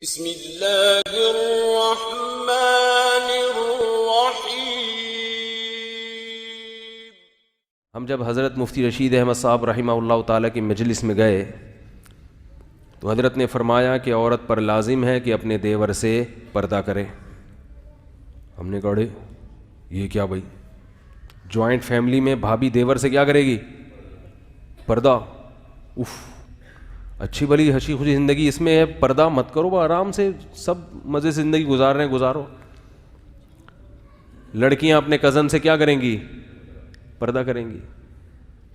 بسم اللہ الرحمن الرحیم۔ ہم جب حضرت مفتی رشید احمد صاحب رحمہ اللہ تعالیٰ کی مجلس میں گئے تو حضرت نے فرمایا کہ عورت پر لازم ہے کہ اپنے دیور سے پردہ کرے۔ ہم نے کہا یہ کیا بھائی، جوائنٹ فیملی میں بھابھی دیور سے کیا کرے گی؟ پردہ۔ اف، اچھی بھلی ہنسی خوشی زندگی اس میں ہے، پردہ مت کرو، آرام سے سب مزے سے زندگی گزار رہے ہیں گزارو۔ لڑکیاں اپنے کزن سے کیا کریں گی؟ پردہ کریں گی۔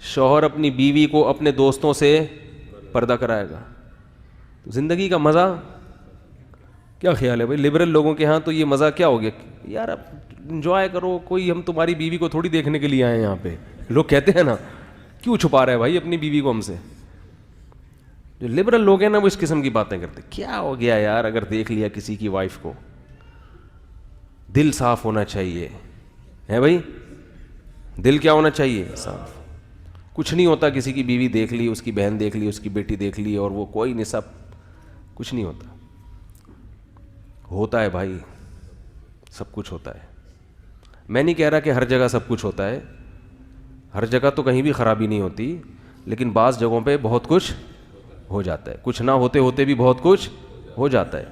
شوہر اپنی بیوی کو اپنے دوستوں سے پردہ کرائے گا۔ زندگی کا مزہ کیا خیال ہے بھائی؟ لبرل لوگوں کے ہاں تو یہ مزہ کیا ہو گیا یار، اب انجوائے کرو، کوئی ہم تمہاری بیوی کو تھوڑی دیکھنے کے لیے آئے ہیں یہاں پہ۔ لوگ کہتے ہیں نا، کیوں چھپا رہا ہے بھائی اپنی بیوی کو ہم سے؟ جو لبرل لوگ ہیں نا وہ اس قسم کی باتیں کرتے، کیا ہو گیا یار اگر دیکھ لیا کسی کی وائف کو؟ دل صاف ہونا چاہیے ہے بھائی، دل کیا ہونا چاہیے؟ صاف۔ کچھ نہیں ہوتا کسی کی بیوی دیکھ لی، اس کی بہن دیکھ لی، اس کی بیٹی دیکھ لی اور وہ کوئی نہیں، سب کچھ نہیں ہوتا۔ ہوتا ہے بھائی، سب کچھ ہوتا ہے۔ میں نہیں کہہ رہا کہ ہر جگہ سب کچھ ہوتا ہے، ہر جگہ تو کہیں بھی خرابی نہیں ہوتی، لیکن بعض جگہوں پہ بہت کچھ ہو جاتا ہے، کچھ نہ ہوتے ہوتے بھی بہت کچھ ہو جاتا ہے۔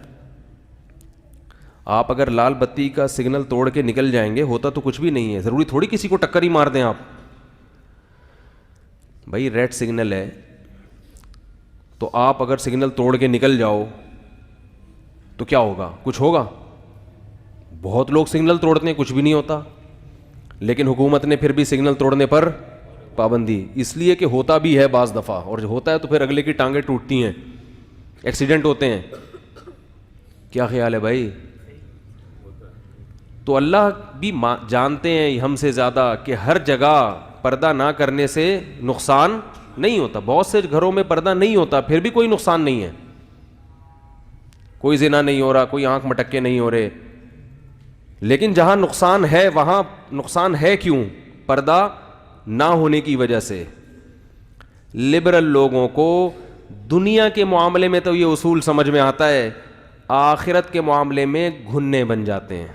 آپ اگر لال بتی کا سگنل توڑ کے نکل جائیں گے، ہوتا تو کچھ بھی نہیں ہے، ضروری تھوڑی کسی کو ٹکر ہی مار دیں آپ۔ بھائی ریڈ سگنل ہے تو آپ اگر سگنل توڑ کے نکل جاؤ تو کیا ہوگا؟ کچھ ہوگا؟ بہت لوگ سگنل توڑتے ہیں، کچھ بھی نہیں ہوتا، لیکن حکومت نے پھر بھی سگنل توڑنے پر پابندی، اس لیے کہ ہوتا بھی ہے بعض دفعہ، اور ہوتا ہے تو پھر اگلے کی ٹانگیں ٹوٹتی ہیں، ایکسیڈنٹ ہوتے ہیں۔ کیا خیال ہے بھائی؟ تو اللہ بھی جانتے ہیں ہم سے زیادہ کہ ہر جگہ پردہ نہ کرنے سے نقصان نہیں ہوتا۔ بہت سے گھروں میں پردہ نہیں ہوتا پھر بھی کوئی نقصان نہیں ہے، کوئی زنا نہیں ہو رہا، کوئی آنکھ مٹکے نہیں ہو رہے، لیکن جہاں نقصان ہے وہاں نقصان ہے کیوں؟ پردہ نہ ہونے کی وجہ سے۔ لبرل لوگوں کو دنیا کے معاملے میں تو یہ اصول سمجھ میں آتا ہے، آخرت کے معاملے میں گھننے بن جاتے ہیں۔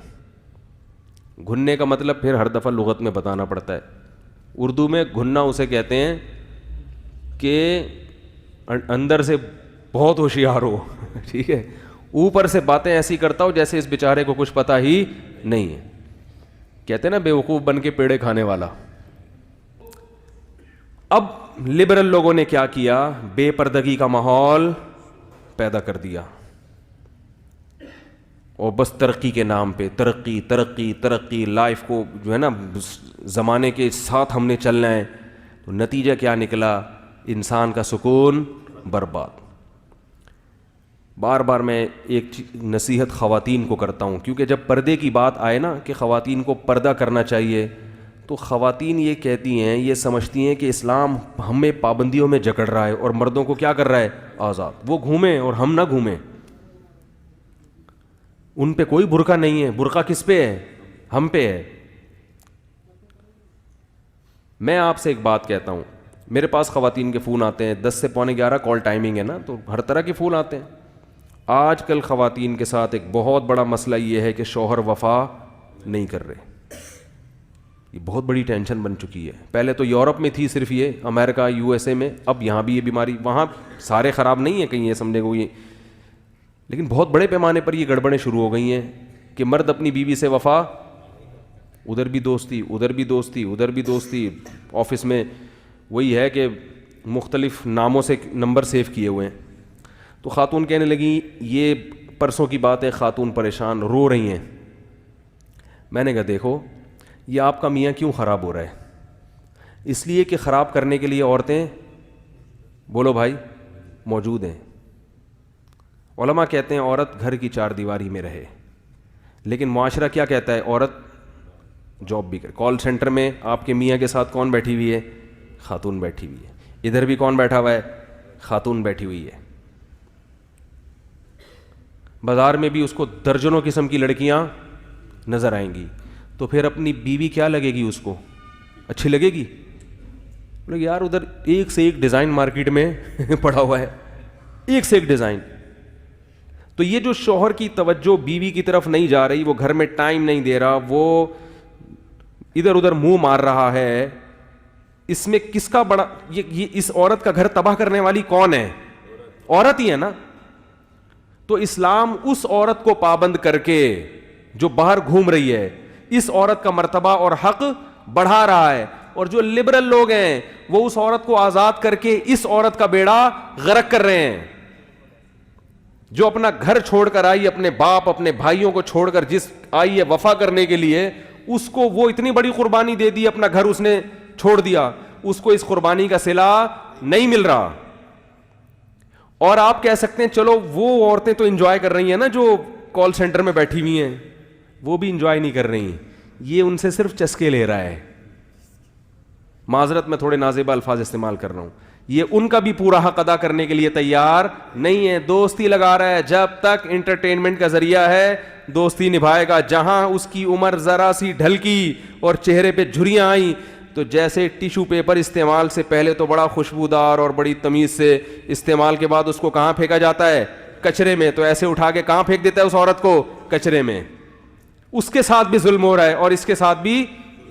گھننے کا مطلب پھر ہر دفعہ لغت میں بتانا پڑتا ہے۔ اردو میں گھننا اسے کہتے ہیں کہ اندر سے بہت ہوشیار ہو، ٹھیک ہے، اوپر سے باتیں ایسی کرتا ہو جیسے اس بیچارے کو کچھ پتہ ہی نہیں ہے۔ کہتے ہیں نا بیوقوف بن کے پیڑے کھانے والا۔ اب لبرل لوگوں نے کیا کیا؟ بے پردگی کا ماحول پیدا کر دیا، اور بس ترقی کے نام پہ ترقی ترقی ترقی، لائف کو جو ہے نا زمانے کے ساتھ ہم نے چلنا ہے، تو نتیجہ کیا نکلا؟ انسان کا سکون برباد۔ بار بار میں ایک نصیحت خواتین کو کرتا ہوں، کیونکہ جب پردے کی بات آئے نا کہ خواتین کو پردہ کرنا چاہیے، تو خواتین یہ کہتی ہیں، یہ سمجھتی ہیں کہ اسلام ہمیں پابندیوں میں جکڑ رہا ہے اور مردوں کو کیا کر رہا ہے؟ آزاد، وہ گھومیں اور ہم نہ گھومیں۔ ان پہ کوئی برقع نہیں ہے، برقع کس پہ ہے؟ ہم پہ ہے۔ میں آپ سے ایک بات کہتا ہوں، میرے پاس خواتین کے فون آتے ہیں، 10 سے پونے 11 کال ٹائمنگ ہے نا، تو ہر طرح کے فون آتے ہیں۔ آج کل خواتین کے ساتھ ایک بہت بڑا مسئلہ یہ ہے کہ شوہر وفا نہیں کر رہے، یہ بہت بڑی ٹینشن بن چکی ہے۔ پہلے تو یورپ میں تھی صرف یہ، امریکہ یو ایس اے میں، اب یہاں بھی یہ بیماری، وہاں سارے خراب نہیں ہیں کہیں یہ سمجھنے کو یہ، لیکن بہت بڑے پیمانے پر یہ گڑبڑیں شروع ہو گئی ہیں کہ مرد اپنی بیوی سے وفا، ادھر بھی دوستی ادھر بھی دوستی ادھر بھی دوستی، آفس میں وہی ہے کہ مختلف ناموں سے نمبر سیو کیے ہوئے ہیں۔ تو خاتون کہنے لگی، یہ پرسوں کی بات ہے، خاتون پریشان رو رہی ہیں۔ میں نے کہا دیکھو، یہ آپ کا میاں کیوں خراب ہو رہا ہے؟ اس لیے کہ خراب کرنے کے لیے عورتیں، بولو بھائی، موجود ہیں۔ علماء کہتے ہیں عورت گھر کی 4 دیواری میں رہے، لیکن معاشرہ کیا کہتا ہے؟ عورت جاب بھی کرے۔ کال سینٹر میں آپ کے میاں کے ساتھ کون بیٹھی ہوئی ہے؟ خاتون بیٹھی ہوئی ہے۔ ادھر بھی کون بیٹھا ہوا ہے؟ خاتون بیٹھی ہوئی ہے۔ بازار میں بھی اس کو درجنوں قسم کی لڑکیاں نظر آئیں گی، تو پھر اپنی بیوی کیا لگے گی؟ اس کو اچھی لگے گی؟ بولے یار ادھر ایک سے ایک ڈیزائن مارکیٹ میں پڑا ہوا ہے، ایک سے ایک ڈیزائن، تو یہ جو شوہر کی توجہ بیوی کی طرف نہیں جا رہی, وہ گھر میں ٹائم نہیں دے رہا, وہ ادھر ادھر منہ مار رہا ہے, اس میں کس کا بڑا, یہ اس عورت کا گھر تباہ کرنے والی کون ہے؟ عورت ہی ہے نا. تو اسلام اس عورت کو پابند کر کے جو باہر گھوم رہی ہے, اس عورت کا مرتبہ اور حق بڑھا رہا ہے, اور جو لبرل لوگ ہیں وہ اس عورت کو آزاد کر کے اس عورت کا بیڑا غرق کر رہے ہیں. جو اپنا گھر چھوڑ کر آئی, اپنے باپ اپنے بھائیوں کو چھوڑ کر جس آئی ہے وفا کرنے کے لیے, اس کو وہ اتنی بڑی قربانی دے دی, اپنا گھر اس نے چھوڑ دیا, اس کو اس قربانی کا صلہ نہیں مل رہا. اور آپ کہہ سکتے ہیں چلو وہ عورتیں تو انجوائے کر رہی ہیں نا جو کال سینٹر میں بیٹھی ہوئی ہیں, وہ بھی انجوائے نہیں کر رہی, یہ ان سے صرف چسکے لے رہا ہے. معذرت میں تھوڑے نازیبا الفاظ استعمال کر رہا ہوں, یہ ان کا بھی پورا حق ادا کرنے کے لیے تیار نہیں ہے, دوستی لگا رہا ہے. جب تک انٹرٹینمنٹ کا ذریعہ ہے دوستی نبھائے گا. جہاں اس کی عمر ذرا سی ڈھلکی اور چہرے پہ جھریاں آئیں تو جیسے ٹیشو پیپر استعمال سے پہلے تو بڑا خوشبودار اور بڑی تمیز سے, استعمال کے بعد اس کو کہاں پھینکا جاتا ہے؟ کچرے میں. تو ایسے اٹھا کے کہاں پھینک دیتا ہے اس عورت کو؟ کچرے میں. اس کے ساتھ بھی ظلم ہو رہا ہے, اور اس کے ساتھ بھی,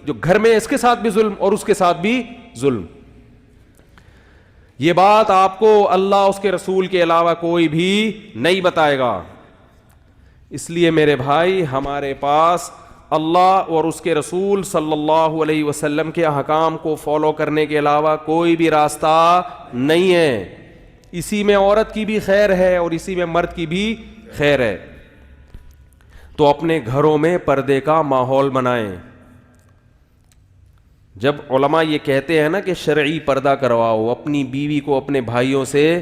جو گھر میں اس کے ساتھ بھی ظلم اور اس کے ساتھ بھی ظلم. یہ بات آپ کو اللہ اس کے رسول کے علاوہ کوئی بھی نہیں بتائے گا. اس لیے میرے بھائی, ہمارے پاس اللہ اور اس کے رسول صلی اللہ علیہ وسلم کے احکام کو فالو کرنے کے علاوہ کوئی بھی راستہ نہیں ہے. اسی میں عورت کی بھی خیر ہے اور اسی میں مرد کی بھی خیر ہے. تو اپنے گھروں میں پردے کا ماحول بنائیں. جب علماء یہ کہتے ہیں نا کہ شرعی پردہ کرواؤ, اپنی بیوی کو اپنے بھائیوں سے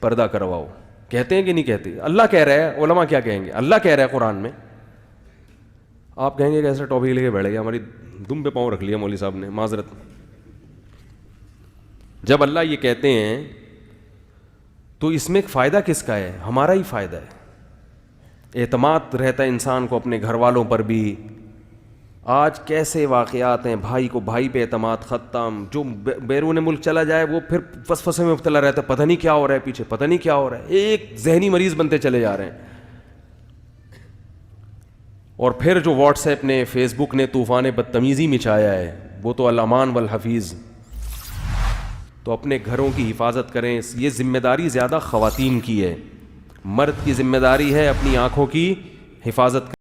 پردہ کرواؤ, کہتے ہیں کہ نہیں کہتے؟ اللہ کہہ رہا ہے, علماء کیا کہیں گے؟ اللہ کہہ رہا ہے قرآن میں. آپ کہیں گے کہ ایسا ٹاپک لے کے بیٹھ گیا, ہماری دم پہ پاؤں رکھ لیا مولوی صاحب نے, معذرت. جب اللہ یہ کہتے ہیں تو اس میں فائدہ کس کا ہے؟ ہمارا ہی فائدہ ہے. اعتماد رہتا ہے انسان کو اپنے گھر والوں پر بھی. آج کیسے واقعات ہیں, بھائی کو بھائی پہ اعتماد ختم. جو بیرون ملک چلا جائے وہ پھر وسوسے میں مبتلا رہتا ہے, پتہ نہیں کیا ہو رہا ہے پیچھے, پتہ نہیں کیا ہو رہا ہے. ایک ذہنی مریض بنتے چلے جا رہے ہیں. اور پھر جو واٹس ایپ نے, فیس بک نے طوفان بدتمیزی مچایا ہے, وہ تو الامان والحفیظ. تو اپنے گھروں کی حفاظت کریں. یہ ذمہ داری زیادہ خواتین کی ہے, مرد کی ذمہ داری ہے اپنی آنکھوں کی حفاظت.